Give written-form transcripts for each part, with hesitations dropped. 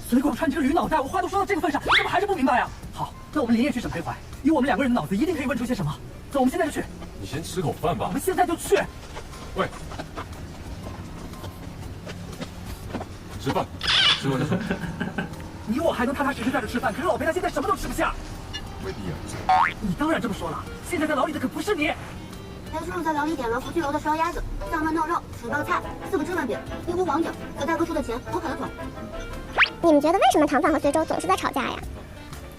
随广川这个驴脑袋，我话都说到这个份上，你怎么还是不明白啊？好，那我们连夜去审裴怀，以我们2个人的脑子，一定可以问出些什么。走，我们现在就去。你先吃口饭吧。我们现在就去。喂，吃饭，吃完再说。你我还能踏踏实实在这吃饭，可是老裴他现在什么都吃不下。没必要。你当然这么说了，现在在牢里的可不是你。裴叔叔在牢里点了福聚楼的烧鸭子、藏焖弄肉、水爆菜、4个芝麻饼、1壶黄酒，和大哥叔的钱我啃了腿。你们觉得为什么唐范和随周总是在吵架呀？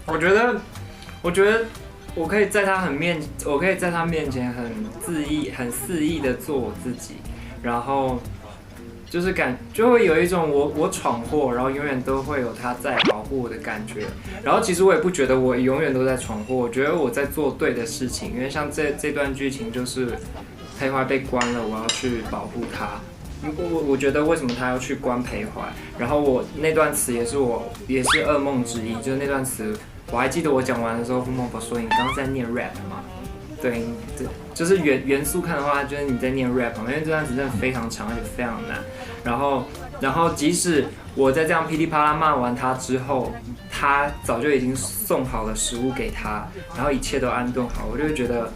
我觉得我可以在他面前很肆意的做我自己，然后就是就会有一种我闯祸，然后永远都会有他在保护我的感觉。然后其实我也不觉得我永远都在闯祸，我觉得我在做对的事情。因为像这段剧情就是裴怀被关了，我要去保护他。我觉得为什么他要去关裴怀？然后我那段词也是噩梦之一，就是那段词我还记得我讲完的时候，傅孟博说你刚刚在念 rap 吗？对，就是元素看的话，就是你在念 rap 嘛，因为这段词真的非常长，而且非常难。然后即使我在这样噼里啪啦骂完他之后，他早就已经送好了食物给他，然后一切都安顿好，我就会觉得。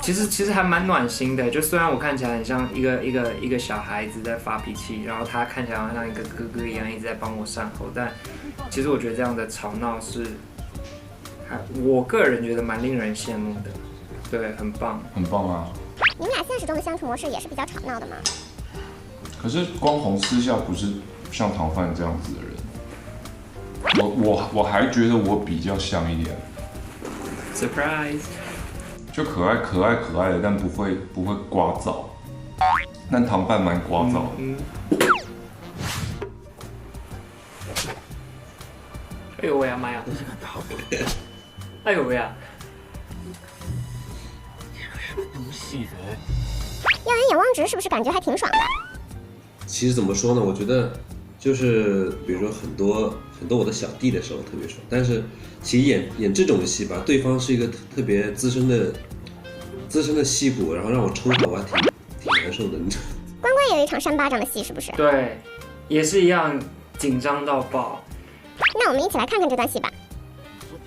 其实还蛮暖心的，就虽然我看起来很像一个小孩子在发脾气，然后他看起来好像一个哥哥一样一直在帮我善后，但其实我觉得这样的吵闹是，我个人觉得蛮令人羡慕的，对，很棒，很棒啊！你们俩现实中的相处模式也是比较吵闹的吗？可是光弘私下不是像唐范这样子的人，我还觉得我比较像一点 ，surprise。就可爱的，但不会聒噪。但唐范蛮聒噪的。哎呦喂啊妈呀！哎呦喂啊！东西人。耀眼眼望直是不是感觉还挺爽的？其实怎么说呢？我觉得就是比如说很多我的小弟的时候特别爽，但是其实演这种戏吧，对方是一个特别资深的戏骨，然后让我抽头还挺难受的。关关也有一场扇巴掌的戏，是不是？对，也是一样紧张到爆。那我们一起来看看这段戏吧。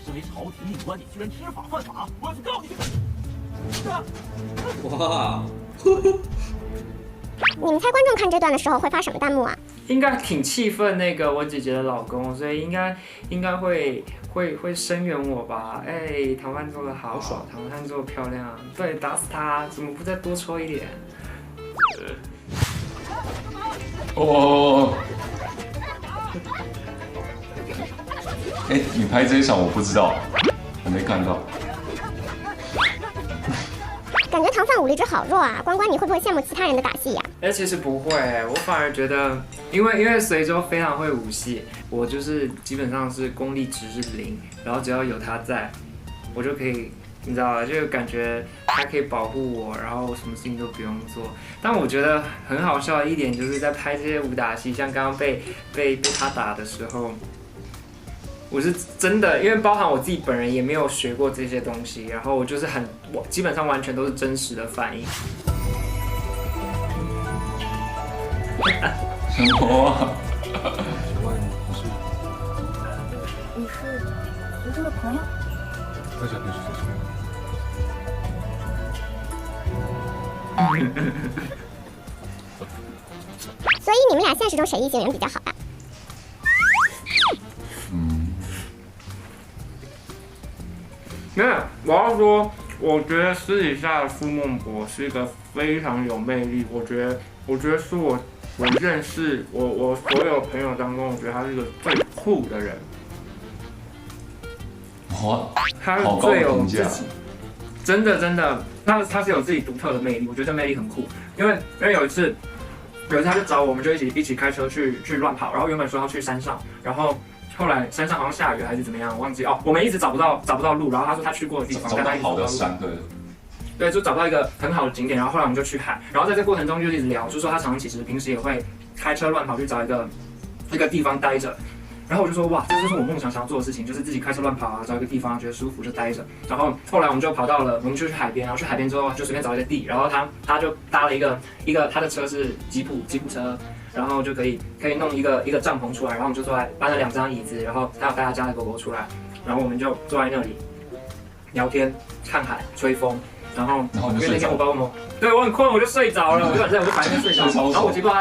身为朝廷命官，你居然知法犯法，我要去告你！哇！你们猜观众看这段的时候会发什么弹幕啊？应该挺气愤那个我姐姐的老公，所以应该会声援我吧？哎，唐范做得好，爽，唐范做得漂亮，对，打死他，怎么不再多抽一点？哦，哎，你拍这一场我不知道，我没看到。感觉唐范武力值好弱啊！关关，你会不会羡慕其他人的打戏呀？其实不会，我反而觉得，因为随州非常会武戏，我就是基本上是功力值是0，然后只要有他在，我就可以，你知道吧？就感觉他可以保护我，然后什么事情都不用做。但我觉得很好笑的一点就是在拍这些武打戏，像刚刚被他打的时候。我是真的，因为包含我自己本人也没有学过这些东西，然后我就是我基本上完全都是真实的反应。什么啊？请问你是随周的朋友？大家平时做什么？所以你们俩现实中谁异性缘比较好啊？没有，我要说，我觉得私底下的傅孟博是一个非常有魅力。我觉得是我认识我所有朋友当中，我觉得他是一个最酷的人。哇，他是最有自己，真的，他是有自己独特的魅力。我觉得这魅力很酷，因为有一次他就找我们就一起开车去乱跑，然后原本说要去山上，然后。后来山上好像下雨还是怎么样，我忘记哦。我们一直找不到路，然后他说他去过的地方，找不到好的山，对，就找不到一个很好的景点。然后后来我们就去海，然后在这过程中就一直聊，就说他常常其实平时也会开车乱跑去找一个地方待着。然后我就说哇，这就是我梦想想要做的事情，就是自己开车乱跑啊，找一个地方觉得舒服就待着。然后后来我们就跑到了，我们就去海边，然后去海边之后就随便找一个地，然后他就搭了一个他的车是吉普车。然后就可以弄一个帐篷出来，然后我们就坐在搬了2张椅子，然后他有带他家的狗狗出来，然后我们就坐在那里聊天、看海、吹风，然后因为那天我把我们对我很困，我就睡着了，我就很累，我就白天睡着，然后我其实我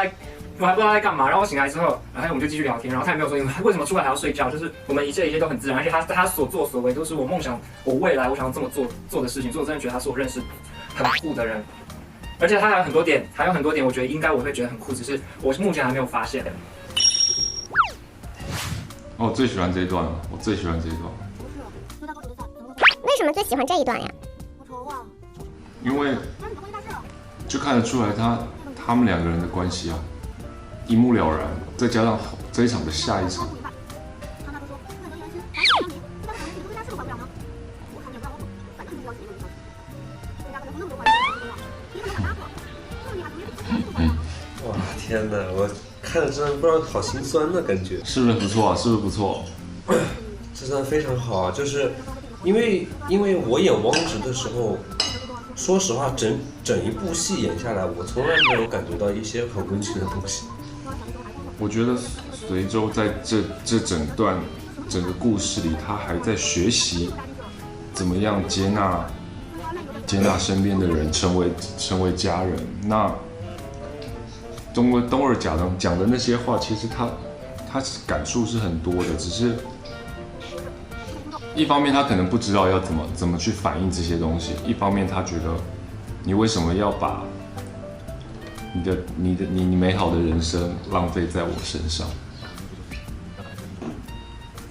还不知道在干嘛，然后我醒来之后，然后我们就继续聊天，然后他也没有说为什么出来还要睡觉，就是我们一切都很自然，而且他所作所为都是我梦想，我未来我想要这么做的事情，所以我真的觉得他是我认识很酷的人，而且他还有很多点，我觉得应该我会觉得很酷，只是我目前还没有发现。哦，我最喜欢这一段了，我最喜欢这一段。不是，刘大哥煮的菜怎么会？为什么最喜欢这一段呀？我愁啊。因为那你怎么回大事了？就看得出来他们2个人的关系啊，一目了然，再加上这一场的下一场。唐大哥说，为了得人心，咱们明，但是你回大事都管不了呢。我看你也不让我滚，反正你要紧就你要紧。刘大哥那么多关系，你怎么敢拉破？就是你把同学给气死哇，天哪，我看着真的不知道好心酸的感觉。是不是不错啊？是不是不错？这真的非常好啊！就是因为我演汪直的时候，说实话，整一部戏演下来，我从来没有感觉到一些很温情的东西。我觉得随州在这整个故事里，他还在学习怎么样接纳身边的人，成为家人。那东儿讲的那些话，其实他感触是很多的，只是一方面他可能不知道要怎么去反映这些东西，一方面他觉得你为什么要把你美好的人生浪费在我身上？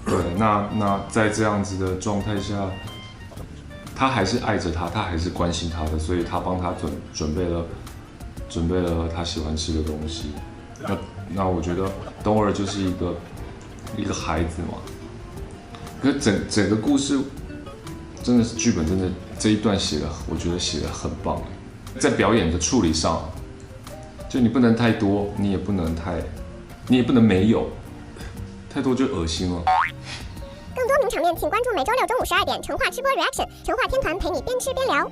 对，那在这样子的状态下，他还是爱着他，他还是关心他的，所以他帮他准备了他喜欢吃的东西。那我觉得东儿就是一个孩子嘛。可是整个故事真的是剧本真的这一段我觉得写得很棒，在表演的处理上，就你不能太多，你也不能没有，太多就恶心了。更多名场面，请关注每周6中午12点成化吃播 reaction，成化天团陪你边吃边聊。